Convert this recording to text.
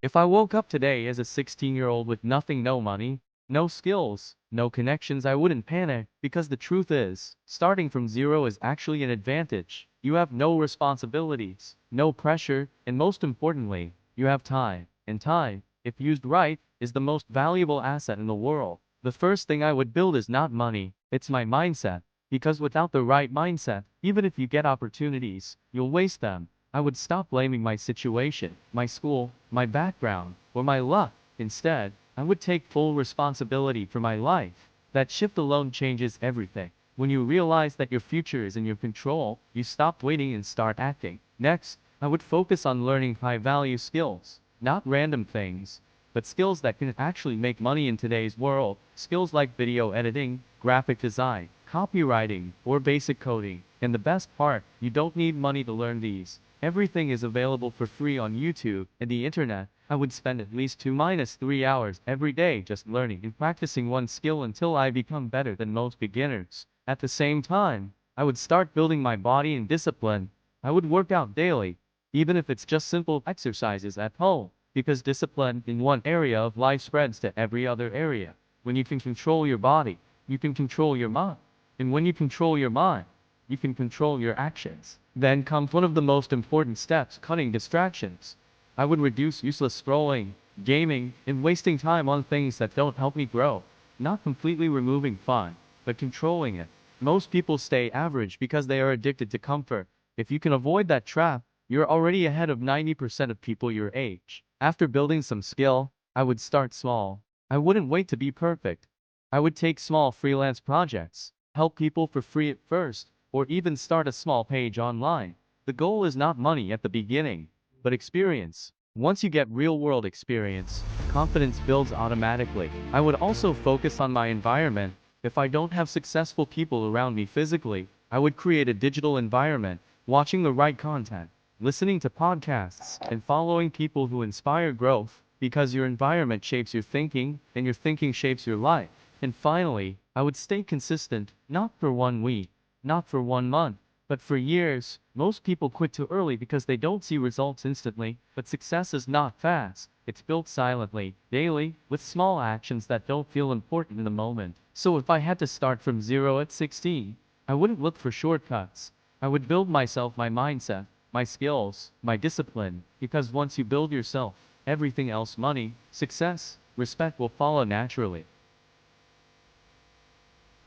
If I woke up today as a 16-year-old with nothing, no money, no skills, no connections, I wouldn't panic because the truth is, starting from zero is actually an advantage. You have no responsibilities, no pressure, and most importantly, you have time. And time, if used right, is the most valuable asset in the world. The first thing I would build is not money, it's my mindset. Because without the right mindset, even if you get opportunities, you'll waste them. I would stop blaming my situation, my school, my background, or my luck. Instead, I would take full responsibility for my life. That shift alone changes everything. When you realize that your future is in your control, you stop waiting and start acting. Next, I would focus on learning high-value skills, not random things, but skills that can actually make money in today's world. Skills like video editing, graphic design, copywriting, or basic coding. And the best part, you don't need money to learn these. Everything is available for free on YouTube and the internet. I would spend at least 2 to 3 hours every day just learning and practicing one skill until I become better than most beginners. At the same time, I would start building my body and discipline. I would work out daily, even if it's just simple exercises at home, because discipline in one area of life spreads to every other area. When you can control your body, you can control your mind. And when you control your mind, you can control your actions. Then comes one of the most important steps, cutting distractions. I would reduce useless scrolling, gaming, and wasting time on things that don't help me grow. Not completely removing fun, but controlling it. Most people stay average because they are addicted to comfort. If you can avoid that trap, you're already ahead of 90% of people your age. After building some skill, I would start small. I wouldn't wait to be perfect. I would take small freelance projects, help people for free at first, or even start a small page online. The goal is not money at the beginning, but experience. Once you get real-world experience, confidence builds automatically. I would also focus on my environment. If I don't have successful people around me physically, I would create a digital environment, watching the right content, listening to podcasts, and following people who inspire growth, because your environment shapes your thinking, and your thinking shapes your life. And finally, I would stay consistent, not for 1 week, not for 1 month, but for years. Most people quit too early because they don't see results instantly, but success is not fast. It's built silently, daily, with small actions that don't feel important in the moment. So if I had to start from zero at 16, I wouldn't look for shortcuts. I would build myself, my mindset, my skills, my discipline, because once you build yourself, everything else, money, success, respect will follow naturally.